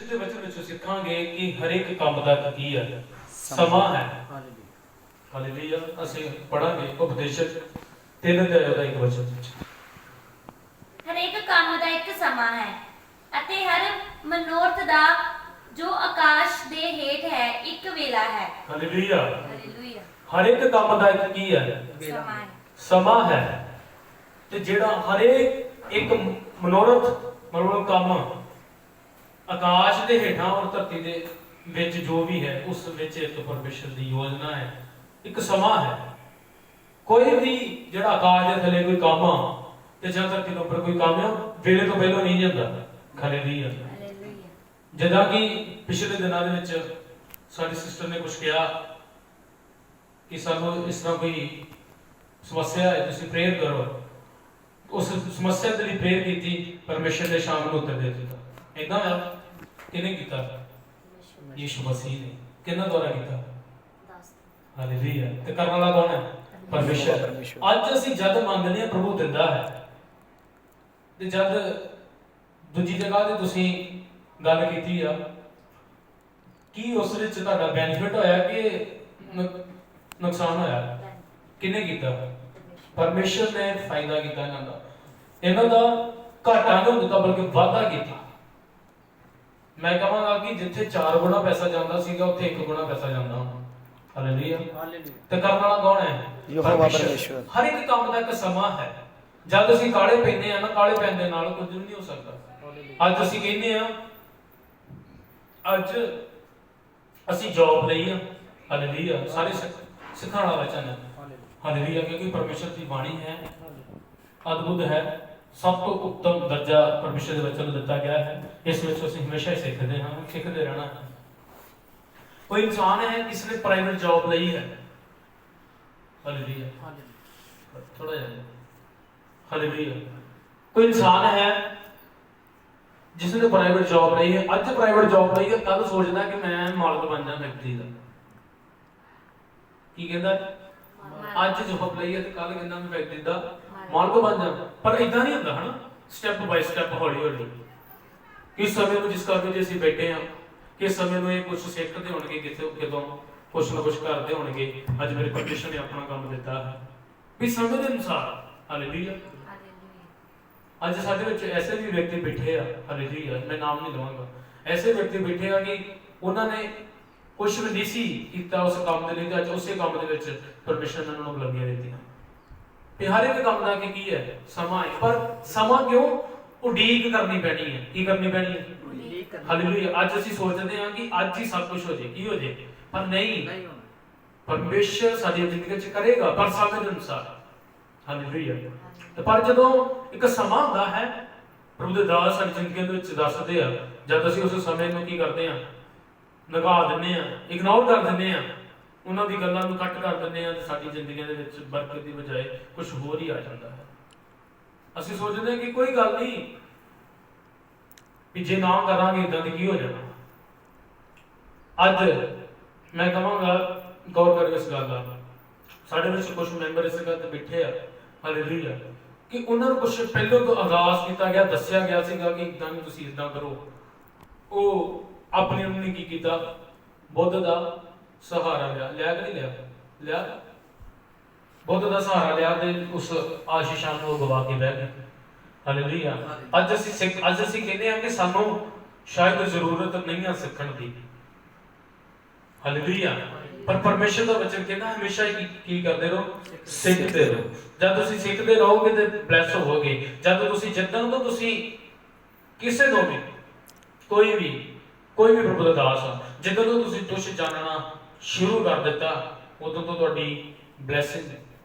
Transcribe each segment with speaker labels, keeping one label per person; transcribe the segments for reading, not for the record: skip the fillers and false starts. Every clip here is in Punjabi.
Speaker 1: ਪਿਛਲੇ ਦੇ ਵਚਨ ਵਿੱਚ ਸਿੱਖਾਂਗੇ ਕਿ ਹਰ ਇੱਕ ਕੰਮ ਦਾ ਕੀ ਹੈ, ਸਮਾਂ ਹੈ। ਹਾਲੇਲੂਇਆ। ਅਸੀਂ ਪੜਾਂਗੇ ਉਪਦੇਸ਼ਕ 3 ਅਧਿਆਇ ਦਾ 1 ਵਚਨ ਵਿੱਚ।
Speaker 2: ਹਰੇਕ ਕੰਮ ਦਾ ਇੱਕ ਸਮਾਂ ਹੈ ਅਤੇ ਹਰ ਮਨੋਰਥ ਦਾ ਜੋ ਆਕਾਸ਼ ਦੇ ਹੇਠ ਹੈ ਇੱਕ ਵੇਲਾ ਹੈ।
Speaker 1: ਹਾਲੇਲੂਇਆ।
Speaker 2: ਹਾਲੇਲੂਇਆ।
Speaker 1: ਹਰ ਇੱਕ ਕੰਮ ਦਾ ਇੱਕ ਕੀ ਹੈ,
Speaker 2: ਸਮਾਂ ਹੈ।
Speaker 1: ਸਮਾਂ ਹੈ। ਤੇ ਜਿਹੜਾ ਹਰੇਕ ਇੱਕ ਮਨੋਰਥ ਮਤਲਬ ਕੰਮ ਆਕਾਸ਼ ਦੇ ਹੇਠਾਂ ਔਰ ਧਰਤੀ ਦੇ ਵਿੱਚ ਜੋ ਵੀ ਹੈ ਉਸ ਵਿੱਚ ਇੱਕ ਪਰਮੇਸ਼ਰ ਦੀ ਯੋਜਨਾ ਹੈ, ਇੱਕ ਸਮਾਂ ਹੈ। ਕੋਈ ਵੀ ਜਿਹੜਾ ਆਕਾਸ਼ ਦੇ ਥੱਲੇ ਕੋਈ ਕੰਮ ਆ ਤੇ ਜਾਂ ਧਰਤੀ ਦੇ ਉੱਪਰ ਕੋਈ ਕੰਮ ਆ ਵੇਲੇ ਤੋਂ ਪਹਿਲਾਂ ਨਹੀਂ ਜਾਂਦਾ। ਹਾਲੇਲੂਇਆ। ਜਿੱਦਾਂ ਕਿ ਪਿਛਲੇ ਦਿਨਾਂ ਦੇ ਵਿੱਚ ਸਾਡੀ ਸਿਸਟਰ ਨੇ ਕੁਝ ਕਿਹਾ ਕਿ ਸਾਨੂੰ ਇਸ ਤਰ੍ਹਾਂ ਕੋਈ ਸਮੱਸਿਆ ਹੈ, ਤੁਸੀਂ ਪ੍ਰੇਅਰ ਕਰੋ। ਉਸ ਸਮੱਸਿਆ ਦੇ ਲਈ ਪ੍ਰੇਅਰ ਕੀਤੀ, ਪਰਮੇਸ਼ਰ ਨੇ ਸ਼ਾਮ ਨੂੰ ਉੱਤਰ ਦੇ ਦਿੱਤਾ। ਏਦਾਂ ਆ ਕਿਹਨੇ ਕੀਤਾ? ਯਿਸੂ ਮਸੀਹ ਨੇ। ਕਿਹਨਾਂ ਦੁਆਰਾ ਕੀਤਾ? ਹਾਲੇਲੂਇਆ। ਤੇ ਕਰਨ ਵਾਲਾ ਕੌਣ ਹੈ? ਪਰਮੇਸ਼ਰ। ਅੱਜ ਅਸੀਂ ਜਦ ਮੰਗਦੇ ਹਾਂ ਪ੍ਰਭੂ ਦਿੰਦਾ ਹੈ। ਤੇ ਜਦ ਦੂਜੀ ਜਗ੍ਹਾ ਤੇ ਤੁਸੀਂ ਗੱਲ ਕੀਤੀ ਆ ਕੀ ਉਸ ਵਿੱਚ ਤੁਹਾਡਾ ਬੈਨੀਫਿਟ ਹੋਇਆ ਕਿ ਨੁਕਸਾਨ ਹੋਇਆ? ਕਿਹਨੇ ਕੀਤਾ? ਪਰਮੇਸ਼ਰ ਨੇ ਫਾਇਦਾ ਕੀਤਾ ਇਹਨਾਂ ਦਾ ਘਾਟਾ ਨਹੀਂ ਦਿੱਤਾ ਬਲਕਿ ਵਾਧਾ ਕੀਤਾ। ਮੈਂ ਕਹਾਂਗਾ ਕਿ ਜਿੱਥੇ 4 ਗੁਣਾ ਪੈਸਾ ਜਾਂਦਾ ਸੀਗਾ ਉੱਥੇ 1 ਗੁਣਾ ਪੈਸਾ ਜਾਂਦਾ ਹੁਣ। ਹਾਲੇਲੂਇਆ। ਤੇ ਕਰਨ ਵਾਲਾ ਕੌਣ ਹੈ? ਯਹੋਵਾ ਪਰਮੇਸ਼ਰ। ਹਰ ਇੱਕ ਕੰਮ ਦਾ ਇੱਕ ਸਮਾਂ ਹੈ। ਜਦ ਅਸੀਂ ਕਾਲੇ ਪੈਂਦੇ ਆ ਨਾ, ਕਾਲੇ ਪੈਣ ਦੇ ਨਾਲ ਕੁਝ ਨਹੀਂ ਹੋ ਸਕਦਾ। ਅੱਜ ਅਸੀਂ ਕਹਿੰਦੇ ਆ ਅੱਜ ਅਸੀਂ ਜੌਬ ਲਈ ਆ। ਹਾਲੇਲੂਇਆ। ਸਾਰੇ ਸਿੱਖਣ ਵਾਲਾ ਵਚਨ ਹੈ। ਹਾਲੇਲੂਇਆ। ਕਿਉਂਕਿ ਪਰਮੇਸ਼ਰ ਦੀ ਬਾਣੀ ਹੈ, ਅਦਭੁਤ ਹੈ, ਸਭ ਤੋਂ ਉੱਤਮ ਦਰਜਾ ਪਰਮੇਸ਼ਰ ਦੇ ਵਚਨ ਨੂੰ ਦਿੱਤਾ ਗਿਆ ਹੈ। ਇਸ ਵਿੱਚ ਅਸੀਂ ਹਮੇਸ਼ਾ ਹੀ ਸਿੱਖਦੇ ਹਾਂ, ਸਿੱਖਦੇ ਰਹਿਣਾ ਹੈ। ਕੋਈ ਇਨਸਾਨ ਹੈ ਜਿਸ ਨੇ ਪ੍ਰਾਈਵੇਟ ਜੌਬ ਲਈ ਹੈ। ਹਾਲੇਲੂਇਆ। ਥੋੜਾ ਜਿਹਾ ਹਾਲੇਲੂਇਆ। ਕੋਈ ਇਨਸਾਨ ਹੈ ਜਿਸ ਨੇ ਪ੍ਰਾਈਵੇਟ ਜੌਬ ਲਈ ਹੈ। ਅੱਜ ਪ੍ਰਾਈਵੇਟ ਜੌਬ ਲਈ ਹੈ, ਕੱਲ ਸੋਚਦਾ ਕਿ ਮੈਂ ਮਾਲਕ ਬਣ ਜਾਵਾਂ ਫੈਕਟਰੀ ਦਾ। ਕੀ ਕਹਿੰਦਾ? ਅੱਜ ਜੌਬ ਲਈ ਹੈ ਤੇ ਕੱਲ ਕਹਿੰਦਾ ਮੈਂ ਫੈਕਟਰੀ ਦਾ ਮਾਲਕ ਬਣ ਜਾਵਾਂ। ਪਰ ਇਦਾਂ ਨਹੀਂ ਹੁੰਦਾ ਹਨਾ, ਸਟੈਪ ਬਾਈ ਸਟੈਪ, ਹੌਲੀ ਹੌਲੀ। ਕਿਸ ਸਮੇਂ ਨੂੰ ਜਿਸ ਕਰਕੇ ਜੇ ਅਸੀਂ ਬੈਠੇ ਹਾਂ, ਕਿਸ ਸਮੇਂ ਨੂੰ ਇਹ ਕੁਝ ਸਿੱਖਦੇ ਹੋਣਗੇ, ਕਿਤੋਂ ਕੁਛ ਨਾ ਕੁਛ ਕਰਦੇ ਹੋਣਗੇ। ਅੱਜ ਮੇਰੇ ਪਰਮੇਸ਼ਰ ਨੇ ਆਪਣਾ ਕੰਮ ਦਿੱਤਾ ਹੈ ਵੀ ਸਮੇਂ ਦੇ ਅਨੁਸਾਰ। ਹਾਲੇਲੂਇਆ। ਅੱਜ ਸਾਡੇ ਵਿੱਚ ਐਸੇ ਵੀ ਵਿਅਕਤੀ ਬੈਠੇ ਆ, ਹਾਲੇਲੂਇਆ, ਮੈਂ ਨਾਮ ਨਹੀਂ ਲਵਾਂਗਾ, ਐਸੇ ਵਿਅਕਤੀ ਬੈਠੇ ਆ ਕਿ ਉਹਨਾਂ ਨੇ ਕੁਛ ਵੀ ਨਹੀਂ ਸੀ ਕੀਤਾ ਉਸ ਕੰਮ ਦੇ ਲਈ ਤੇ ਅੱਜ ਉਸੇ ਕੰਮ ਦੇ ਵਿੱਚ ਪਰਮੇਸ਼ਰ ਨੇ ਉਹਨਾਂ ਨੂੰ ਬੁਲਾਈਆਂ ਦਿੱਤੀਆਂ। ਤੇ ਹਰ ਇੱਕ ਕੰਮ ਦਾ ਕੀ ਹੈ? ਸਮਾਂ ਹੈ। ਪਰ ਸਮਾਂ ਕਿਉਂ? ਉਡੀਕ ਕਰਨੀ ਪੈਣੀ ਹੈ। ਕੀ ਕਰਨੀ ਪੈਣੀ ਹੈ? ਹਾਲੇਲੂਇਆ। ਅੱਜ ਅਸੀਂ ਸੋਚਦੇ ਹਾਂ ਕਿ ਅੱਜ ਹੀ ਸਭ ਕੁਝ ਹੋ ਜੇ, ਕੀ ਹੋ ਜੇ, ਪਰ ਨਹੀਂ। ਪਰਮੇਸ਼ਰ ਸਾਡੀ ਜ਼ਿੰਦਗੀ 'ਚ ਕਰੇਗਾ ਪਰ ਸਮੇਂ ਦੇ ਅਨੁਸਾਰ। ਹਾਲੇਲੂਇਆ। ਤੇ ਪਰ ਜਦੋਂ ਇੱਕ ਸਮਾਂ ਹੁੰਦਾ ਹੈ, ਪ੍ਰਭੂ ਦੇ ਦਾਸ ਸਾਡੀ ਜ਼ਿੰਦਗੀ ਦੇ ਵਿੱਚ ਦੱਸਦੇ ਆ, ਜਦ ਅਸੀਂ ਉਸ ਸਮੇਂ ਨੂੰ ਕੀ ਕਰਦੇ ਹਾਂ? ਲਗਾ ਦਿੰਦੇ ਆ, ਇਗਨੋਰ ਕਰ ਦਿੰਦੇ ਆ, ਉਹਨਾਂ ਦੀ ਗੱਲਾਂ ਨੂੰ ਕੱਟ ਕਰ ਦਿੰਦੇ ਆ, ਤੇ ਸਾਡੀ ਜ਼ਿੰਦਗੀਆਂ ਦੇ ਵਿੱਚ ਬਰਕਤ ਦੀ ਬਜਾਏ ਕੁਝ ਹੋਰ ਹੀ ਆ ਜਾਂਦਾ ਹੈ। ਅਸੀਂ ਸੋਚਦੇ ਹਾਂ ਕਿ ਕੋਈ ਗੱਲ ਨਹੀਂ, ਵੀ ਜੇ ਨਾ ਕਰਾਂਗੇ ਇਦਾਂ ਦੀ ਕੀ ਹੋ ਜਾਣਾ। ਅੱਜ ਮੈਂ ਕਹਾਂਗਾ ਗੌਰ ਕਰਿਓ ਇਸ ਗੱਲ ਦਾ। ਸਾਡੇ ਵਿੱਚ ਕੁਝ ਮੈਂਬਰ ਇਸ ਗੱਲ ਤੇ ਬੈਠੇ ਆ, ਹਾਲੇਲੂਇਆ, ਕਿ ਉਹਨਾਂ ਨੂੰ ਕੁਝ ਪਹਿਲਾਂ ਤੋਂ ਆਗਾਜ਼ ਕੀਤਾ ਗਿਆ, ਦੱਸਿਆ ਗਿਆ ਸੀਗਾ ਕਿ ਇਦਾਂ ਨਹੀਂ, ਤੁਸੀਂ ਇਦਾਂ ਕਰੋ। ਉਹ ਆਪਣੇ ਉਹਨੇ ਕੀ ਕੀਤਾ? ਬੁੱਧ ਦਾ ਸਹਾਰਾ ਲਿਆ ਕਿ ਨਹੀਂ ਲਿਆ? ਬੁੱਧ ਦਾ ਸਹਾਰਾ ਲਿਆ ਤੇ ਉਸ ਆਸ਼ੀਸ਼ਾਂ ਨੂੰ ਗਵਾ ਕੇ ਬਹਿ ਗਏ। ਹਾਲੇਲੂਇਆ। ਅੱਜ ਅਸੀਂ ਕਹਿੰਦੇ ਹਾਂ ਕਿ ਸਾਨੂੰ ਸ਼ਾਇਦ ਜ਼ਰੂਰਤ ਨਹੀਂ ਹੈ ਸਿੱਖਣ ਦੀ। ਹਾਲੇਲੂਇਆ। ਪਰ ਪਰਮੇਸ਼ਰ ਦਾ ਵਚਨ ਕਹਿੰਦਾ ਹਮੇਸ਼ਾ ਹੀ ਕੀ ਕਰਦੇ ਰਹੋ? ਸਿੱਖਦੇ ਰਹੋ। ਜਦ ਤੁਸੀਂ ਸਿੱਖਦੇ ਰਹੋਗੇ ਤੇ ਬਲੈਸ ਹੋਵੋਗੇ। ਜਦ ਤੁਸੀਂ ਜਿੱਦਣ ਤੋਂ ਤੁਸੀਂ ਕਿਸੇ ਤੋਂ ਵੀ ਕੋਈ ਵੀ ਪ੍ਰਭੂ ਦਾ ਦਾਸ ਆ, ਜਦੋਂ ਤੋਂ ਤੁਸੀਂ ਕੁਝ ਜਾਣਨਾ ਸ਼ੁਰੂ ਕਰ ਦਿੱਤਾ, ਉਦੋਂ ਤੋਂ ਤੁਹਾਡੀ ਬਲੈਸਿੰਗ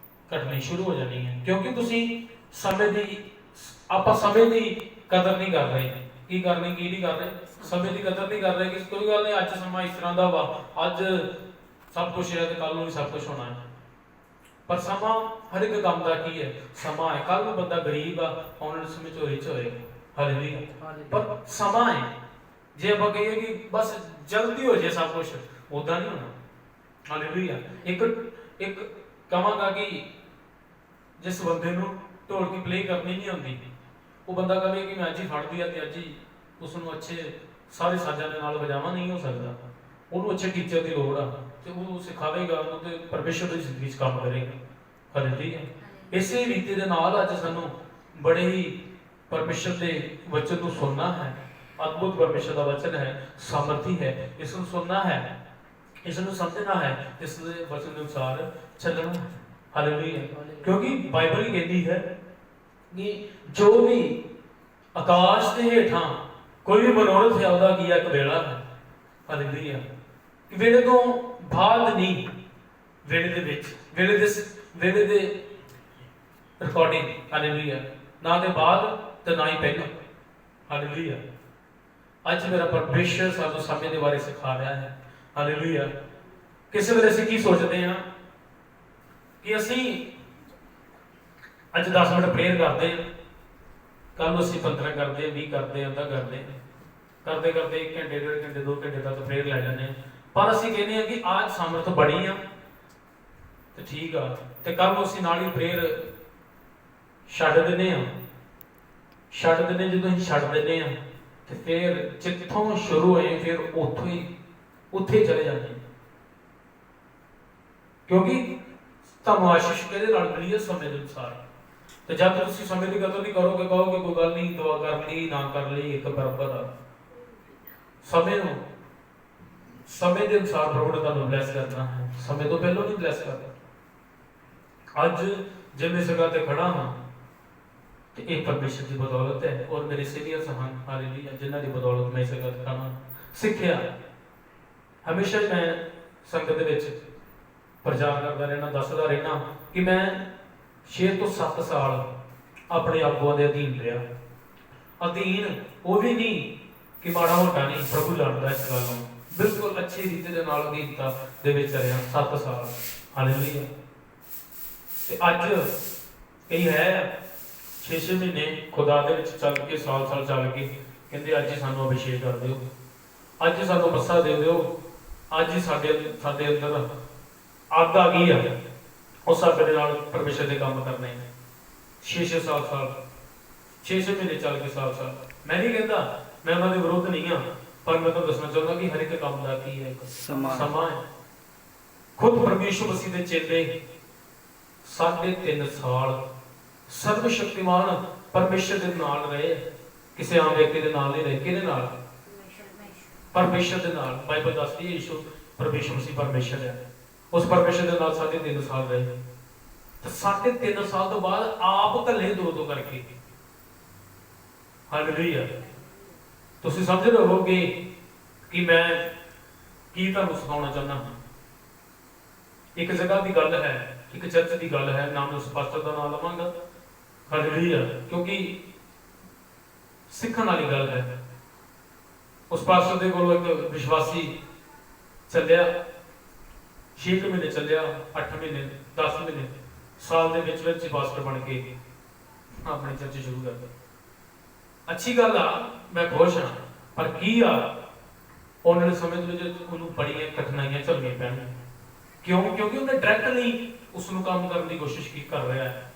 Speaker 1: ਘਟਣੀ ਸ਼ੁਰੂ ਹੋ ਜਾਣੀ ਹੈ। ਕਿਉਂਕਿ ਤੁਸੀਂ ਸਮੇਂ ਦੀ ਕਦਰ ਨਹੀਂ ਕਰ ਰਹੇ। ਕੀ ਨਹੀਂ ਕਰ ਰਹੇ? ਸਮੇਂ ਦੀ ਕਦਰ ਨਹੀਂ ਕਰ ਰਹੇ। ਕਿ ਕੋਈ ਗੱਲ ਨਹੀਂ, ਅੱਜ ਸਮਾਂ ਇਸ ਤਰ੍ਹਾਂ ਦਾ ਵਾ, ਅੱਜ ਸਭ ਕੁਝ ਹੈ ਤੇ ਕੱਲ ਨੂੰ ਵੀ ਸਭ ਕੁਝ ਹੋਣਾ ਹੈ। ਪਰ ਸਮਾਂ ਹਰ ਇੱਕ ਕੰਮ ਦਾ ਕੀ ਹੈ? ਸਮਾਂ ਹੈ। ਕੱਲ ਨੂੰ ਬੰਦਾ ਗਰੀਬ ਆ, ਆਉਣ ਵਾਲੇ ਸਮੇਂ ਚੋਰੀ ਚ ਹੋਏਗਾ। ਹਾਲੇਲੂਇਆ। ਪਰ ਸਮਾਂ ਹੈ। ਜੇ ਆਪਾਂ ਕਹੀਏ ਕਿ ਬਸ ਜਲਦੀ ਹੋ ਜਾਏ ਸਭ ਕੁਝ, ਉਦਾਂ ਨਹੀਂ ਹੋਣਾ। ਹਾਲੇਲੂਇਆ। ਇੱਕ ਕਹਾਂਗਾ ਕਿ ਜਿਸ ਬੰਦੇ ਨੂੰ ਢੋਲਕੀ ਪਲੇ ਕਰਨੀ ਨਹੀਂ ਆਉਂਦੀ, ਉਹ ਬੰਦਾ ਕਹੇ ਕਿ ਮੈਂ ਅੱਜ ਹੀ ਫੜ ਲਿਆ ਤੇ ਅੱਜ ਹੀ ਉਸ ਨੂੰ ਅੱਛੇ ਸਾਰੇ ਸਾਜ਼ਾਂ ਦੇ ਨਾਲ ਵਜਾਵਾਂ ਨਹੀਂ ਹੋ ਸਕਦਾ। ਉਹਨੂੰ ਅੱਛੇ ਟੀਚਰ ਦੀ ਲੋੜ ਆ ਤੇ ਉਹ ਸਿਖਾਵੇਗਾ ਉਹਨੂੰ ਤੇ ਪਰਮੇਸ਼ਰ ਦੀ ਜ਼ਿੰਦਗੀ 'ਚ ਕੰਮ ਕਰੇਗਾ। ਹਾਲੇਲੂਇਆ। ਇਸੇ ਰੀਤੀ ਦੇ ਨਾਲ ਅੱਜ ਸਾਨੂੰ ਬੜੇ ਹੀ ਪਰਮੇਸ਼ਰ ਦੇ ਵਚਨ ਨੂੰ ਸੁਣਨਾ ਹੈ। ਅਦਭੁਤ ਪਰਮੇਸ਼ਰ ਦਾ ਵਚਨ ਹੈ, ਸਾਮਰਥੀ ਹੈ। ਇਸ ਨੂੰ ਸੁਣਨਾ ਹੈ, ਇਸ ਨੂੰ ਸਮਝਣਾ ਹੈ, ਇਸ ਦੇ ਵਚਨ ਦੇ ਅਨੁਸਾਰ ਚੱਲਣਾ ਹੈ। ਹਾਲੇਲੂਇਆ। ਕਿਉਂਕਿ ਬਾਈਬਲ ਹੀ ਕਹਿੰਦੀ ਹੈ ਕਿ ਜੋ ਵੀ ਆਕਾਸ਼ ਦੇ ਹੇਠਾਂ ਕੋਈ ਵੀ ਮਨੋਰਥ ਹੈ ਉਹਦਾ ਕੀ ਇੱਕ ਵੇਲਾ ਹੈ। ਹਾਲੇਲੂਇਆ। ਕਿ ਵੇਲੇ ਤੋਂ ਬਾਅਦ ਨਹੀਂ, ਵੇਲੇ ਦੇ ਵਿੱਚ, ਵੇਲੇ ਦੇ ਰਿਕਾਰਡਿੰਗ। ਹਾਲੇਲੂਇਆ। ਨਾ ਦੇ ਬਾਅਦ ਤੇ ਨਾ ਹੀ ਪਹਿਲਾਂ। ਹਾਲੇਲੂਇਆ। ਅੱਜ ਮੇਰਾ ਪਰਮੇਸ਼ਰ ਸਾਨੂੰ ਸਮੇਂ ਦੇ ਬਾਰੇ ਸਿਖਾ ਰਿਹਾ ਹੈ। ਹਾਲੇਲੂਇਆ। ਕਿਸੇ ਵੇਲੇ ਅਸੀਂ ਕੀ ਸੋਚਦੇ ਹਾਂ ਕਿ ਅਸੀਂ ਅੱਜ 10 ਮਿੰਟ ਪ੍ਰੇਅਰ ਕਰਦੇ ਹਾਂ, ਕੱਲ ਨੂੰ ਅਸੀਂ 15 ਕਰਦੇ, 20 ਕਰਦੇ, ਅੱਧਾ ਕਰਦੇ, ਕਰਦੇ 1 ਘੰਟੇ, 1.5 ਘੰਟੇ, 2 ਘੰਟੇ ਤੱਕ ਪ੍ਰੇਅਰ ਲੈ ਜਾਂਦੇ ਹਾਂ। ਪਰ ਅਸੀਂ ਕਹਿੰਦੇ ਹਾਂ ਕਿ ਆਜ ਸਮਰਥ ਬੜੀ ਆ ਤੇ ਠੀਕ ਆ, ਤੇ ਕੱਲ ਨੂੰ ਅਸੀਂ ਨਾਲ ਹੀ ਪ੍ਰੇਅਰ ਛੱਡ ਦਿੰਦੇ ਹਾਂ। ਜਦੋਂ ਅਸੀਂ ਛੱਡ ਦਿੰਦੇ ਹਾਂ ਤੇ ਫਿਰ ਜਿੱਥੋਂ ਸ਼ੁਰੂ ਹੋਏ ਫਿਰ ਉੱਥੇ ਚਲੇ ਜਾਂਦੇ ਹਾਂ। ਕਿਉਂਕਿ ਤੁਹਾਨੂੰ ਆਸ਼ੀਸ਼ ਕਿਹਦੇ ਨਾਲ ਮਿਲੀ ਹੈ? ਸਮੇਂ ਦੇ ਅਨੁਸਾਰ। ਤੇ ਜਦ ਤੁਸੀਂ ਸਮੇਂ ਦੀ ਕਦਰ ਨਹੀਂ ਕਰੋਗੇ, ਕਹੋਗੇ ਕੋਈ ਗੱਲ ਨਹੀਂ, ਦੁਆ ਕਰ ਲਈ ਨਾ ਕਰ ਲਈ ਇੱਕ ਬਰਾਬਰ ਆ। ਸਮੇਂ ਦੇ ਅਨੁਸਾਰ ਪ੍ਰਭੂ ਨੇ ਤੁਹਾਨੂੰ ਬਲੈਸ ਕਰਨਾ ਹੈ, ਸਮੇਂ ਤੋਂ ਪਹਿਲਾਂ ਨਹੀਂ ਬਲੈਸ ਕਰਨਾ। ਅੱਜ ਜੇ ਮੈਂ ਇਸ ਜਗ੍ਹਾ ਤੇ ਖੜਾ ਹਾਂ ਤੇ ਇਹ ਪਰਮੇਸ਼ਰ ਦੀ ਬਦੌਲਤ ਹੈ, ਔਰ ਮੇਰੇ ਸੀਨੀਅਰਸ ਹਨ ਹਾਲੇਲੂਇਆ, ਜਿਨ੍ਹਾਂ ਦੀ ਬਦੌਲਤ ਮੈਂ ਇਸ ਜਗ੍ਹਾ ਤੇ ਖੜਾ ਸਿੱਖਿਆ। ਹਮੇਸ਼ਾ ਮੈਂ ਸੰਗਤ ਦੇ ਵਿੱਚ ਪ੍ਰਚਾਰ ਕਰਦਾ ਰਹਿਣਾ, ਦੱਸਦਾ ਰਹਿਣਾ ਕਿ ਮੈਂ 6 ਤੋਂ 7 ਸਾਲ ਆਪਣੇ ਆਗੂਆਂ ਦੇ ਅਧੀਨ ਰਿਹਾ। ਅਧੀਨ ਉਹ ਵੀ ਨਹੀਂ ਕਿ ਮਾੜਾ ਮੋਟਾ ਨਹੀਂ, ਪ੍ਰਭੂ ਜਾਣਦਾ ਇਸ ਗੱਲ ਨੂੰ। ਬਿਲਕੁਲ ਅੱਛੀ ਰੀਤੀ ਦੇ ਨਾਲ ਅਧੀਨਤਾ ਦੇ ਵਿੱਚ ਰਿਹਾ 7 ਸਾਲ। ਹਾਲੇਲੂਇਆ। ਤੇ ਅੱਜ ਕਈ ਹੈ 6 ਮਹੀਨੇ ਖੁਦਾ ਦੇ ਵਿੱਚ ਚੱਲ ਕੇ, ਸਾਲ ਚੱਲ ਕੇ ਕਹਿੰਦੇ ਅੱਜ ਹੀ ਸਾਨੂੰ ਅਭਿਸ਼ੇਕ ਕਰ ਦਿਓ, ਅੱਜ ਹੀ ਸਾਨੂੰ ਬੱਸਾ ਦੇ ਦਿਓ, ਅੱਜ ਹੀ ਸਾਡੇ ਅੰਦਰ ਅੱਗ ਆ ਗਈ ਆ, ਉਸ ਸਾਡੇ ਦੇ ਨਾਲ ਪਰਮੇਸ਼ਰ ਦੇ ਕੰਮ ਕਰਨੇ। 6 ਸਾਲ 6 ਮਹੀਨੇ ਚੱਲ ਕੇ ਸਾਲ। ਮੈਂ ਨਹੀਂ ਕਹਿੰਦਾ, ਮੈਂ ਉਹਨਾਂ ਦੇ ਵਿਰੁੱਧ ਨਹੀਂ ਹਾਂ, ਪਰ ਮੈਂ ਤੁਹਾਨੂੰ ਦੱਸਣਾ ਚਾਹੁੰਦਾ ਕਿ ਹਰ ਇੱਕ ਕੰਮ ਦਾ ਕੀ ਹੈ, ਇੱਕ ਸਮਾਂ ਹੈ। ਖੁਦ ਪਰਮੇਸ਼ਰ ਮਸੀਹ ਦੇ ਚੇਲੇ 3.5 ਸਾਲ ਸਰਵ ਸ਼ਕਤੀਮਾਨ ਪਰਮੇਸ਼ਰ ਦੇ ਨਾਲ ਰਹੇ। ਕਿਸੇ ਆਮ ਵਿਅਕਤੀ ਦੇ ਨਾਲ ਨਹੀਂ ਰਹੇ। ਕਿਹਦੇ ਨਾਲ? ਪਰਮੇਸ਼ਰ ਦੇ ਨਾਲ। ਬਾਈਬਲ ਦੱਸਦੀ ਹੈ ਯਿਸੂ ਪਰਮੇਸ਼ਰ ਮਸੀਹ ਪਰਮੇਸ਼ਰ ਹੈ। ਉਸ ਪਰਮੇਸ਼ਰ ਦੇ ਨਾਲ 3.5 ਸਾਲ ਰਹੇ। ਤੇ 3.5 ਸਾਲ ਤੋਂ ਬਾਅਦ ਆਪ ਘੱਲੇ 2 ਕਰਕੇ। ਹਾਲੇਲੂਇਆ। ਤੁਸੀਂ ਸਮਝ ਰਹੇ ਹੋਵੋਗੇ ਕਿ ਮੈਂ ਕੀ ਤੁਹਾਨੂੰ ਸਿਖਾਉਣਾ ਚਾਹੁੰਦਾ ਹਾਂ। ਇੱਕ ਜਗ੍ਹਾ ਦੀ ਗੱਲ ਹੈ, ਇੱਕ ਚਰਚ ਦੀ ਗੱਲ ਹੈ, ਨਾਮ ਉਸ ਪਾਸਟਰ ਦਾ ਨਾਮ ਲਵਾਂਗਾ। ਹਾਲੇਲੂਇਆ। ਕਿਉਂਕਿ ਸਿੱਖਣ ਵਾਲੀ ਗੱਲ ਹੈ। ਉਸ ਪਾਸਟਰ ਦੇ ਕੋਲ ਇੱਕ ਵਿਸ਼ਵਾਸੀ ਚੱਲਿਆ, 6 ਮਹੀਨੇ ਚੱਲਿਆ, 8 ਮਹੀਨੇ, 10 ਮਹੀਨੇ, ਸਾਲ ਦੇ ਵਿੱਚ ਪਾਸਟਰ ਬਣ ਕੇ ਆਪਣੀ ਚਰਚ ਸ਼ੁਰੂ ਕਰਦਾ। ਅੱਛੀ ਗੱਲ ਆ, ਮੈਂ ਖੁਸ਼ ਹਾਂ। ਪਰ ਕੀ ਆ, ਉਹਨਾਂ ਦੇ ਸਮੇਂ ਦੇ ਵਿੱਚ ਉਹਨੂੰ ਬੜੀਆਂ ਕਠਿਨਾਈਆਂ ਝੱਲਣੀਆਂ ਪੈਣੀਆਂ। ਕਿਉਂਕਿ ਉਹਨੇ ਡਾਇਰੈਕਟਲੀ ਉਸ ਨੂੰ ਕੰਮ ਕਰਨ ਦੀ ਕੋਸ਼ਿਸ਼ ਕਰ ਰਿਹਾ ਹੈ।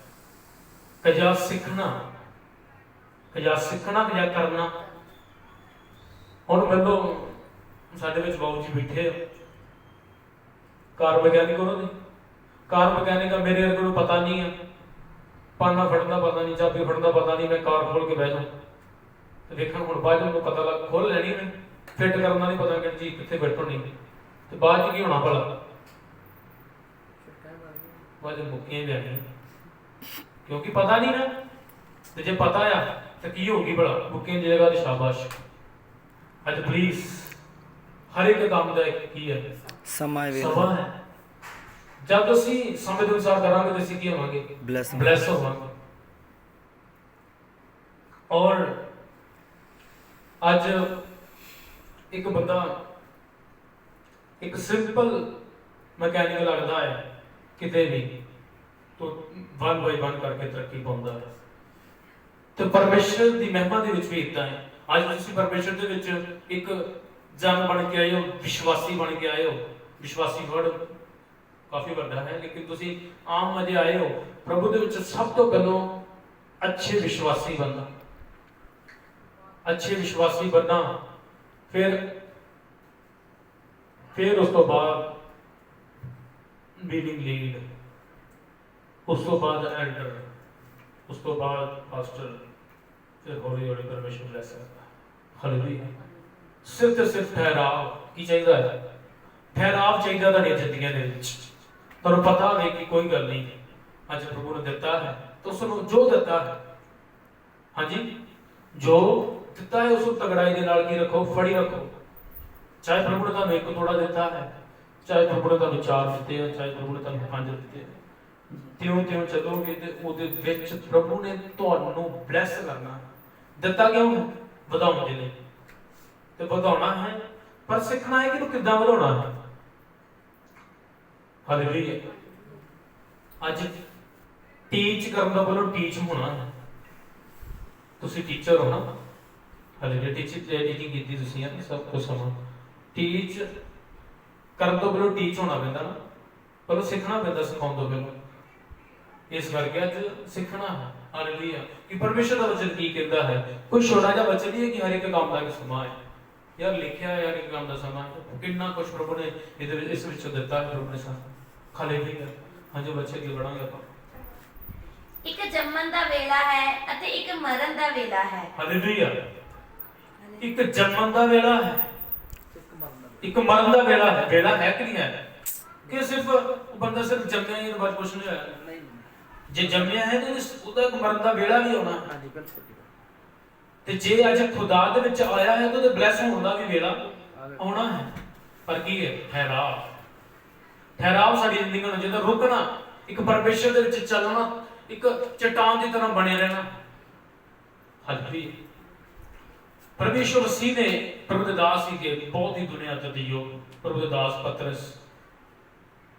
Speaker 1: ਕਜਾ ਸਿੱਖਣਾ ਕਰਨਾ। ਹੁਣ ਮੈਨੂੰ ਸਾਡੇ ਵਿੱਚ ਬਾਬੂ ਜੀ ਬੈਠੇ ਆ, ਕਾਰ ਮਕੈਨਿਕ, ਉਹਨਾਂ ਦੀ ਕਾਰ ਮਕੈਨਿਕ ਆ। ਮੇਰੇ ਵਰਗੇ ਨੂੰ ਪਤਾ ਨਹੀਂ ਆ, ਪਾਨਾ ਫੜਨ ਦਾ ਪਤਾ ਨਹੀਂ, ਚਾਬੀ ਫੜਨ ਦਾ ਪਤਾ ਨਹੀਂ, ਮੈਂ ਕਾਰ ਖੋਲ ਕੇ ਬਹਿ ਜਾਵਾਂ ਤੇ ਵੇਖਣ। ਹੁਣ ਬਾਅਦ ਨੂੰ ਪਤਾ ਲੱਗ, ਖੋਲ ਲੈਣੀ ਮੈਂ, ਫਿੱਟ ਕਰਨ ਦਾ ਨਹੀਂ ਪਤਾ ਕਿ ਜੀ ਕਿੱਥੇ ਬੈਠਣੀ, ਤੇ ਬਾਅਦ 'ਚ ਕੀ ਹੋਣਾ ਭਲਾ? ਬਾਅਦ ਮੁੱਕੀਆਂ ਜਾਣੀਆਂ, ਕਿਉਂਕਿ ਪਤਾ ਨਹੀਂ ਨਾ। ਤੇ ਜੇ ਪਤਾ ਆ ਤਾਂ ਕੀ ਹੋਊਗੀ ਭਲਾ? ਮੁੱਕੀਆਂ ਦੀ ਜਗ੍ਹਾ ਤੇ ਸ਼ਾਬਾਸ਼। ਅੱਜ ਪਲੀਜ਼ ਹਰ ਇੱਕ ਕੰਮ ਦਾ ਕੀ ਹੈ? ਸਮਾਂ ਹੈ। ਜਦ ਅਸੀਂ ਸਮੇਂ ਦੇ ਅਨੁਸਾਰ ਕਰਾਂਗੇ ਤਾਂ ਅਸੀਂ ਕੀ ਹੋਵਾਂਗੇ? ਬਲੈਸ ਹੋਵਾਂਗੇ। ਔਰ ਅੱਜ ਇੱਕ ਬੰਦਾ ਇੱਕ ਸਿੰਪਲ ਮਕੈਨਿਕ ਲੱਗਦਾ ਹੈ, ਕਿਤੇ ਵੀ ਤੋਂ 1 by 1 ਕਰਕੇ ਤਰੱਕੀ ਪਾਉਂਦਾ ਹੈ। ਤੇ ਪਰਮੇਸ਼ਰ ਦੀ ਮਹਿਮਾ ਦੇ ਵਿੱਚ ਵੀ ਇਦਾਂ ਹੈ। ਅੱਜ ਤੁਸੀਂ ਪਰਮੇਸ਼ਰ ਦੇ ਵਿੱਚ ਇੱਕ ਜਨ ਬਣ ਕੇ ਆਏ ਹੋ, ਵਿਸ਼ਵਾਸੀ ਬਣ ਕੇ ਆਏ ਹੋ। ਵਿਸ਼ਵਾਸੀ ਵਰਡ ਕਾਫੀ ਵੱਡਾ ਹੈ, ਲੇਕਿਨ ਤੁਸੀਂ ਆਮ ਅਜੇ ਆਏ ਹੋ। ਪ੍ਰਭੂ ਦੇ ਵਿੱਚ ਸਭ ਤੋਂ ਪਹਿਲਾਂ ਅੱਛੇ ਵਿਸ਼ਵਾਸੀ ਬਣਨਾ ਫਿਰ ਉਸ ਤੋਂ ਬਾਅਦ मीटिंग लीड, उस तो बाद एल्डर, उस तो बाद पास्टर, फिर हौली हौली परमेश्वर ब्लेस करता है। हालेलुया। सिर्फ ते सिर्फ ठहराव की चाहिए है, ठहराव चाहिए ਤੁਹਾਡੀਆਂ ਜ਼ਿੰਦਗੀਆਂ ਦੇ ਵਿੱਚ। ਤੁਹਾਨੂੰ ਪਤਾ ਹੈ ਕਿ ਕੋਈ ਗੱਲ ਨਹੀਂ, ਅੱਜ ਪ੍ਰਭੂ ਨੇ ਦਿੱਤਾ ਹੈ ਤਾਂ ਉਸ ਨੂੰ ਜੋ ਦਿੱਤਾ ਹੈ, ਹਾਂਜੀ ਜੋ ਦਿੱਤਾ ਹੈ ਉਸ ਨੂੰ ਤਗੜਾਈ ਦੇ ਨਾਲ ਕੀ ਰੱਖੋ, ਫੜੀ ਰੱਖੋ। ਚਾਹੇ ਪ੍ਰਭੂ ਨੇ ਤੁਹਾਨੂੰ ਇੱਕ ਤੋੜਾ ਦਿੱਤਾ ਹੈ, ਚਾਹੇ ਪ੍ਰਭੂ ਨੇ ਤੁਹਾਨੂੰ 4 ਦਿੱਤੇ ਆ, ਚਾਹੇ ਪ੍ਰਭੂ ਨੇ ਤੁਹਾਨੂੰ 5 ਦਿੱਤੇ ਆ, ਤਿਉਂ ਚੱਲੋਗੇ ਤੇ ਉਹਦੇ ਵਿੱਚ ਪ੍ਰਭੂ ਨੇ ਤੁਹਾਨੂੰ ਬਲੈਸ ਕਰਨਾ। ਦਿੱਤਾ ਕਿਉਂ ਹੈ? ਵਧਾਉਣ ਦੇ ਲਈ, ਤੇ ਵਧਾਉਣਾ ਹੈ, ਪਰ ਸਿੱਖਣਾ ਹੈ ਕਿ ਇਹਨੂੰ ਕਿੱਦਾਂ ਵਧਾਉਣਾ ਹੈ। ਹਾਲੇਲੂਇਆ। ਅੱਜ ਟੀਚ ਕਰਨ ਦਾ ਬੋਲੋ, ਟੀਚ ਹੋਣਾ ਹੈ। ਤੁਸੀਂ ਟੀਚਰ ਹੋ ਨਾ, ਹਾਲੇਲੂਇਆ। ਟੀਚਿੰਗ ਕੀਤੀ ਤੁਸੀਂ ਆ, ਸਭ ਕੁਝ ਸਮਾਂ ਟੀਚ ਕਰਨ ਤੋਂ ਪਹਿਲਾਂ ਟੀਚ ਹੋਣਾ ਪੈਂਦਾ ਨਾ, ਪਹਿਲਾਂ ਸਿੱਖਣਾ ਪੈਂਦਾ, ਸਿਖਾਉਣ ਤੋਂ ਪਹਿਲਾਂ। ਇਸ ਕਰਕੇ ਅੱਜ ਸਿੱਖਣਾ ਹੈ। ਹਾਲੇਲੂਇਆ। ਕਿ ਪਰਮੇਸ਼ਰ ਦਾ ਵਚਨ ਕੀ ਕਹਿੰਦਾ ਹੈ। ਕੋਈ ਛੋਟਾ ਜਿਹਾ ਵਚਨ ਨਹੀਂ ਹੈ ਕਿ ਹਰ ਇੱਕ ਕੰਮ ਦਾ ਇੱਕ ਸਮਾਂ ਹੈ। ਯਾਰ ਲਿਖਿਆ ਹੈ ਹਰ ਇੱਕ ਕੰਮ ਦਾ ਸਮਾਂ ਹੈ। ਕਿੰਨਾ ਕੁਝ ਪ੍ਰਭੂ ਨੇ ਇਹਦੇ ਵਿੱਚ ਇਸ ਵਿੱਚੋਂ ਦਿੱਤਾ ਹੈ ਪ੍ਰਭੂ ਨੇ ਸਾਨੂੰ। ਹਾਲੇਲੂਇਆ। ਹਾਂਜੀ ਬੱਚੇ ਅੱਗੇ ਵਧਾਂਗੇ ਆਪਾਂ।
Speaker 2: ਇੱਕ ਜੰਮਣ ਦਾ ਵੇਲਾ ਹੈ ਅਤੇ ਇੱਕ ਮਰਨ ਦਾ ਵੇਲਾ ਹੈ।
Speaker 1: ਹਾਲੇਲੂਇਆ। ਇੱਕ ਜੰਮਣ ਦਾ ਵੇਲਾ ਹੈ, ਇੱਕ ਮਰਨ ਦਾ ਵੇਲਾ ਹੈ। ਵੇਲਾ ਹੈ ਕਿ ਨਹੀਂ ਹੈ? ਕਿ ਸਿਰਫ ਬੰਦਾ ਸਿਰਫ ਜੰਮਿਆ ਹੀ ਬਾਅਦ ਕੁਝ ਨਹੀਂ ਹੋਇਆ। ਜੇ ਜੰਮਿਆ ਹੈ ਤਾਂ ਉਹਦਾ ਇੱਕ ਮਰਨ ਦਾ ਵੇਲਾ ਵੀ ਆਉਣਾ। ਹਾਂਜੀ ਬਿਲਕੁਲ। ਤੇ ਜੇ ਅੱਜ ਖੁਦਾ ਦੇ ਵਿੱਚ ਆਇਆ ਹੈ ਤਾਂ ਉਹਦੇ ਬਲੈਸ ਹੋਣ ਦਾ ਵੀ ਵੇਲਾ ਆਉਣਾ ਹੈ। ਪਰ ਕੀ ਹੈ? ਠਹਿਰਾਵ। ਠਹਿਰਾਵ ਸਾਡੀ ਜ਼ਿੰਦਗੀ ਨੂੰ ਜਦੋਂ ਰੁਕਣਾ, ਇੱਕ ਪਰਮੇਸ਼ਰ ਦੇ ਵਿੱਚ ਚੱਲਣਾ, ਇੱਕ ਚਟਾਨ ਦੀ ਤਰ੍ਹਾਂ ਬਣੇ ਰਹਿਣਾ। ਹਾਲੇਲੂਇਆ। परमेश्वर मसीह ने प्रभु के दास ही के बहुत ही दुनिया ते दियो। प्रभु के दास पतरस,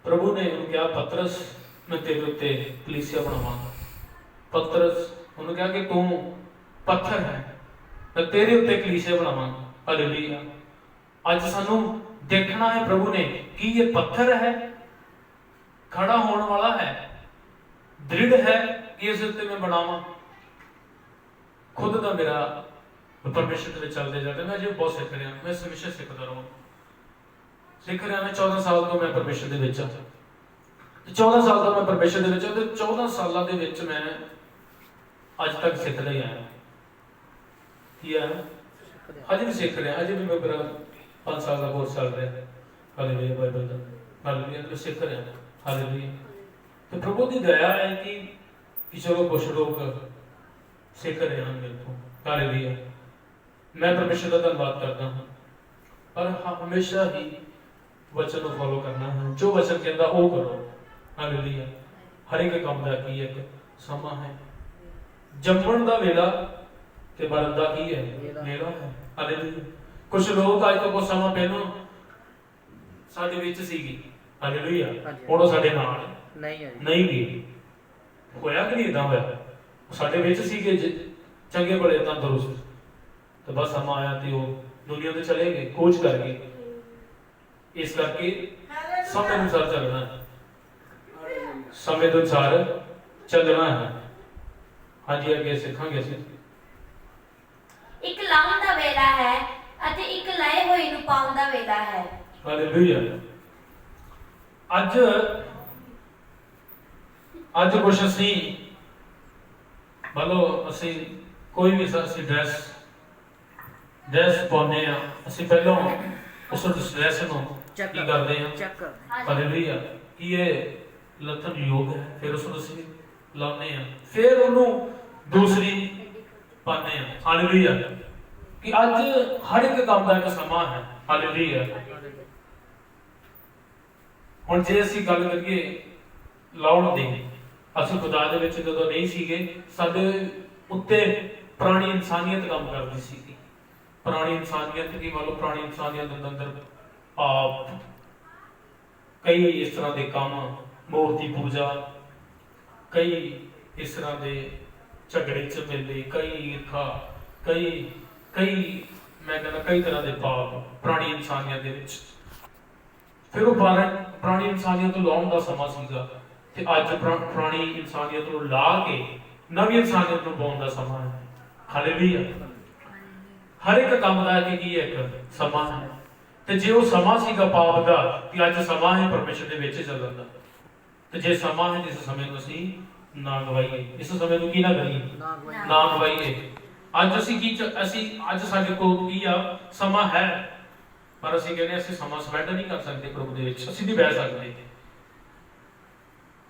Speaker 1: प्रभु ने उन्हें कहा पतरस मैं तेरे उत्ते कलीसिया बनावांगा। पतरस उन्हें कहा कि तू पत्थर है, मैं तेरे उत्ते कलीसिया बनावांगा। हालेलुया। आज सानू देखना है प्रभु ने कि ये पत्थर है, खड़ा होने वाला है, दृढ़ है कि इस उत्ते मैं बनावा। खुद का मेरा परमेश्वर के चलते जाते मैं अजे बहुत सीख रहा, मैं हमेशा सीखता रहूँ, सीख रहा। मैं 14 साल तो मैं परमेश्वर के विच 14 साल तो मैं परमेश्वर के विच 14 सालों के विच मैं अज तक सीखता ही आया। अज भी सीख रहा, अज भी मैं मेरा 5 साल का कोर्स चल रहा है। हालेलुया। बाइबल का हालेलुया। मैं सीख रहा। हालेलुया। तो प्रभु की दया है कि चलो कुछ लोग सीख रहे हैं मेरे को। हालेलुया। मैं परमेश्वर का धन्यवाद करता हूँ, पर हमेशा ही वचन को फॉलो करना है। जो वचन कहता वो करो। हालेलुया। हर एक काम का की एक समा है। जम्मण का वेला ते मरण का की है वेला है। हालेलुया। कुछ लोग आज तो कुछ समा पहलों साडे विच सीगी। हालेलुया। हुण साडे नाल नहीं गई। होया कि नहीं? इदां होया साडे विच सीगे चंगे भले तंदुरुस्त, तो बस समा आया तो वो दुनिया तो चले गए, खोज कर गए। इस करके समय अनुसार चलना है, समय के अनुसार चलना है। हाँ जी अगे सीखांगे ਅਸੀਂ।
Speaker 2: ਇੱਕ ਲਾਉਣ ਦਾ ਵੇਲਾ ਹੈ ਅਤੇ ਇੱਕ ਲਾਏ ਹੋਏ ਨੂੰ ਪਾਉਣ ਦਾ ਵੇਲਾ ਹੈ।
Speaker 1: ਹਾਲੇਲੂਇਆ। ਅੱਜ ਕੁਛ ਅਸੀਂ ਮਤਲਬ ਅਸੀਂ ਕੋਈ ਵੀ ਅਸੀਂ ड्रेस पाने ਅਸੀਂ ਪਹਿਲਾਂ ਉਸ ड्रेस ਨੂੰ ਕੀ ਕਰਦੇ ਹਾਂ? ਹਾਲੇਲੂਇਆ। ਕਿ ਇਹ ਲੱਥਣ ਯੋਗ ਹੈ, ਫਿਰ ਉਸ ਨੂੰ ਅਸੀਂ ਲਾਉਂਦੇ ਹਾਂ, ਫਿਰ ਉਹਨੂੰ ਦੂਸਰੀ ਪਾਉਂਦੇ ਹਾਂ। ਹਾਲੇਲੂਇਆ। ਕਿ ਅੱਜ ਹਰ ਇੱਕ ਕੰਮ ਦਾ ਇੱਕ ਸਮਾਂ ਹੈ। ਹਾਲੇਲੂਇਆ। ਹੁਣ ਜੇ ਅਸੀਂ ਗੱਲ ਕਰੀਏ ਲਾਉਣ ਦੀ, ਅਸੀਂ ਖੁਦਾ ਦੇ ਵਿੱਚ ਜਦੋਂ ਨਹੀਂ ਸੀਗੇ, ਸਾਡੇ ਉੱਤੇ ਪੁਰਾਣੀ ਇਨਸਾਨੀਅਤ ਕੰਮ ਕਰਦੀ ਸੀ। पुरानी इंसानियत की मान लो, पुरानी इंसानियत के अंदर पाप, कई इस तरह के काम, मूर्ति पूजा, कई इस तरह के झगड़े झमेले, कई ईर्खा, कई कई मैं कहना कई तरह के पाप पुरानी इंसानियत के विच। फिर वो पुरानी इंसानियत को लाने का समा सीगा ते अज पुरानी इंसानियत को ला के नवी इंसानियत को पाउण दा समा है। हालेलुया। ਹਰ ਇੱਕ ਕੰਮ ਦਾ ਕੀ ਹੈ, ਇੱਕ ਸਮਾਂ ਹੈ। ਤੇ ਜੇ ਉਹ ਸਮਾਂ ਸੀਗਾ ਪਾਪ ਦਾ, ਕਿ ਅੱਜ ਸਮਾਂ ਹੈ ਪਰਮੇਸ਼ਰ ਦੇ ਵਿੱਚ ਚੱਲਣ ਦਾ, ਤੇ ਜੇ ਸਮਾਂ ਹੈ, ਇਸ ਸਮੇਂ ਨੂੰ ਅਸੀਂ ਨਾ ਗਵਾਈਏ, ਇਸ ਸਮੇਂ ਨੂੰ ਕੀ ਨਾ ਕਰੀਏ, ਨਾ ਗਵਾਈਏ। ਅੱਜ ਅਸੀਂ ਅੱਜ ਸਾਡੇ ਕੋਲ ਕੀ ਆ, ਸਮਾਂ ਹੈ, ਪਰ ਅਸੀਂ ਕਹਿੰਦੇ ਅਸੀਂ ਸਮਾਂ ਸਪੈਂਡ ਨਹੀਂ ਕਰ ਸਕਦੇ ਪ੍ਰਭੂ ਦੇ ਵਿੱਚ, ਅਸੀਂ ਨਹੀਂ ਬਹਿ ਸਕਦੇ।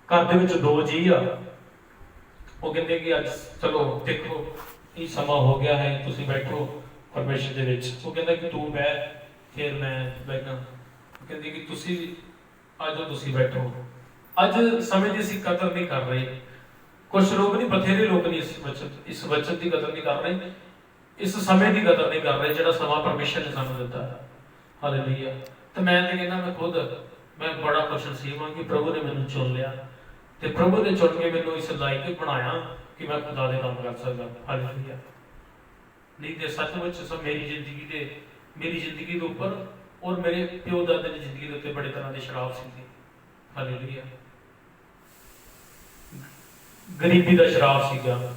Speaker 1: ਘਰ ਦੇ ਵਿੱਚ ਦੋ ਜੀ ਆ, ਉਹ ਕਹਿੰਦੇ ਕਿ ਅੱਜ ਚਲੋ ਦੇਖੋ ਇਹ ਸਮਾਂ ਹੋ ਗਿਆ ਹੈ, ਤੁਸੀਂ ਬੈਠੋ ਪਰਮੇਸ਼ਰ ਦੇ ਵਿੱਚ। ਉਹ ਕਹਿੰਦਾ ਕਿ ਤੂੰ ਬਹਿ, ਫਿਰ ਮੈਂ ਬੈਠਾ। ਕਹਿੰਦੇ ਕਿ ਤੁਸੀਂ ਅੱਜ ਤੁਸੀਂ ਬੈਠੋ। ਅੱਜ ਸਮੇਂ ਦੀ ਅਸੀਂ ਕਦਰ ਨਹੀਂ ਕਰ ਰਹੇ। ਕੁਝ ਲੋਕ ਨਹੀਂ, ਬਥੇਰੇ ਲੋਕ ਨਹੀਂ ਇਸ ਵਚਨ ਦੀ ਕਦਰ ਨਹੀਂ ਕਰ ਰਹੇ, ਇਸ ਸਮੇਂ ਦੀ ਕਦਰ ਨਹੀਂ ਕਰ ਰਹੇ ਜਿਹੜਾ ਸਮਾਂ ਪਰਮੇਸ਼ਰ ਨੇ ਸਾਨੂੰ ਦਿੱਤਾ ਹੈ। ਹਾਲੇਲੂਇਆ। ਤੇ ਮੈਂ ਤੇ ਕਹਿੰਦਾ ਮੈਂ ਬੜਾ ਖੁਸ਼ ਨਸੀਬ ਹਾਂ ਕਿ ਪ੍ਰਭੂ ਨੇ ਮੈਨੂੰ ਚੁਣ ਲਿਆ, ਤੇ ਪ੍ਰਭੂ ਨੇ ਚੁਣ ਕੇ ਮੈਨੂੰ ਇਸ ਲਾਇਕ ਬਣਾਇਆ ਕਿ ਮੈਂ ਖੁਦਾ ਦੇ ਕੰਮ ਕਰ ਸਕਦਾ। ਹਾਲੇਲੂਇਆ। ਨਹੀਂ ਤੇ ਸੱਚਮੁੱਚ ਮੇਰੀ ਜ਼ਿੰਦਗੀ ਦੇ ਉੱਪਰ ਔਰ ਮੇਰੇ ਪਿਓ ਦਾਦੇ ਦੀ ਜ਼ਿੰਦਗੀ ਦੇ ਉੱਤੇ ਬੜੇ ਤਰ੍ਹਾਂ ਦੇ ਸ਼ਰਾਬ ਸੀ। ਹਾਲੇਲੂਇਆ। ਗਰੀਬੀ ਦਾ ਸ਼ਰਾਬ ਸੀਗਾ,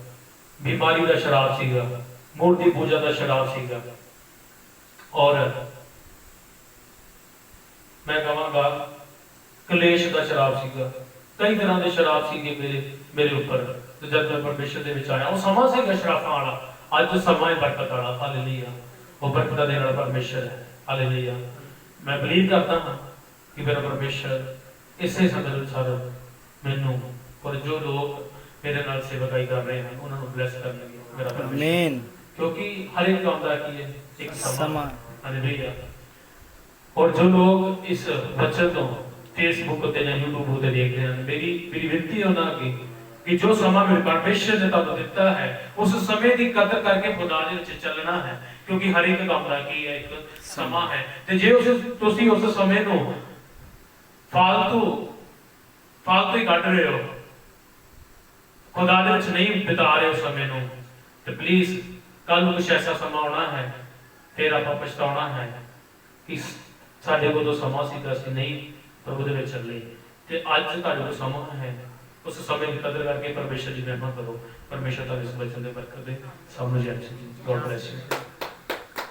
Speaker 1: ਬਿਮਾਰੀ ਦਾ ਸ਼ਰਾਬ ਸੀਗਾ, ਮੂਰਤੀ ਪੂਜਾ ਦਾ ਸ਼ਰਾਬ ਸੀਗਾ, ਔਰ ਮੈਂ ਕਹਾਂਗਾ ਕਲੇਸ਼ ਦਾ ਸ਼ਰਾਬ ਸੀਗਾ। ਕਈ ਤਰ੍ਹਾਂ ਦੇ ਸ਼ਰਾਬ ਸੀਗੇ ਮੇਰੇ ਉੱਪਰ। ਤੇ ਜਦ ਮੈਂ ਪਰਮੇਸ਼ਰ ਦੇ ਵਿੱਚ ਆਇਆ, ਉਹ ਸਮਾਂ ਸੀਗਾ ਸ਼ਰਾਬਾਂ ਵਾਲਾ, ਅੱਜ ਸਮਾਂ ਹੈ ਬਰਕਤ ਵਾਲਾ। ਹਾਲੇਲੂਇਆ। ਉਹ ਬਰਕਤ ਦੇਣ ਵਾਲਾ ਪਰਮੇਸ਼ਰ ਹੈ। ਹਾਲੇਲੂਇਆ। ਮੈਂ ਬਲੀਵ ਕਰਦਾ ਹਾਂ ਕਿ ਮੇਰਾ ਪਰਮੇਸ਼ਰ ਇਸੇ ਸਮੇਂ ਅਨੁਸਾਰ ਮੈਨੂੰ ਔਰ ਜੋ ਲੋਕ ਮੇਰੇ ਨਾਲ ਸੇਵਕਾਈ ਕਰ ਰਹੇ ਹਨ ਉਹਨਾਂ ਨੂੰ ਬਲੈਸ ਕਰਨਗੇ ਮੇਰਾ ਪਰਮੇਸ਼ਰ। ਆਮੀਨ। ਕਿਉਂਕਿ ਹਰ ਇੱਕ ਕੰਮ ਦਾ ਕੀ ਹੈ, ਇੱਕ ਸਮਾਂ। ਹਾਲੇਲੂਇਆ। ਔਰ ਜੋ ਲੋਕ ਇਸ ਵਚਨ ਤੋਂ ਫੇਸਬੁੱਕ ਤੇ ਜਾਂ YouTube ਤੇ ਦੇਖਦੇ ਹਨ, ਮੇਰੀ ਬੇਨਤੀ ਹੈ ਉਹਨਾਂ ਅੱਗੇ ਕਿ ਜੋ ਸਮਾਂ ਮੇਰੇ ਪਰਮੇਸ਼ਰ ਨੇ ਤੁਹਾਨੂੰ ਦਿੱਤਾ ਹੈ, ਉਸ ਸਮੇਂ ਦੀ ਕਦਰ ਕਰਕੇ ਖੁਦਾ ਦੇ ਵਿੱਚ ਚੱਲਣਾ ਹੈ। ਕਿਉਂਕਿ ਹਰ ਇੱਕ ਕੰਮ ਦਾ ਕੀ ਹੈ, ਇੱਕ ਸਮਾਂ ਹੈ। ਤੇ ਜੇ ਤੁਸੀਂ ਉਸ ਸਮੇਂ ਨੂੰ ਫਾਲਤੂ ਹੀ ਕੱਢ ਰਹੇ ਹੋ, ਖੁਦਾ ਦੇ ਵਿੱਚ ਨਹੀਂ ਬਿਤਾ ਰਹੇ ਹੋ ਸਮੇਂ ਨੂੰ, ਤੇ ਪਲੀਜ਼ ਕੱਲ ਨੂੰ ਕੁਛ ਐਸਾ ਸਮਾਂ ਆਉਣਾ ਹੈ, ਫਿਰ ਆਪਾਂ ਪਛਤਾਉਣਾ ਹੈ ਕਿ ਸਾਡੇ ਕੋਲ ਜੋ ਸਮਾਂ ਸੀ ਅਸੀਂ ਨਹੀਂ ਪ੍ਰਭੂ ਦੇ ਵਿੱਚ ਚੱਲੇ। ਤੇ ਅੱਜ ਤੁਹਾਡੇ ਕੋਲ ਸਮਾਂ ਹੈ, ਉਸ ਸਮੇਂ ਦੀ ਕਦਰ ਕਰਕੇ ਪਰਮੇਸ਼ਰ ਦੀ ਮਹਿਮਾ ਕਰੋ। ਪਰਮੇਸ਼ਰ ਤੁਹਾਨੂੰ ਇਸ ਵਚਨ ਦੇ ਬਰਕਤ ਦੇ। ਸਭ ਨੂੰ ਜੈ ਮਸੀਹ। God bless you.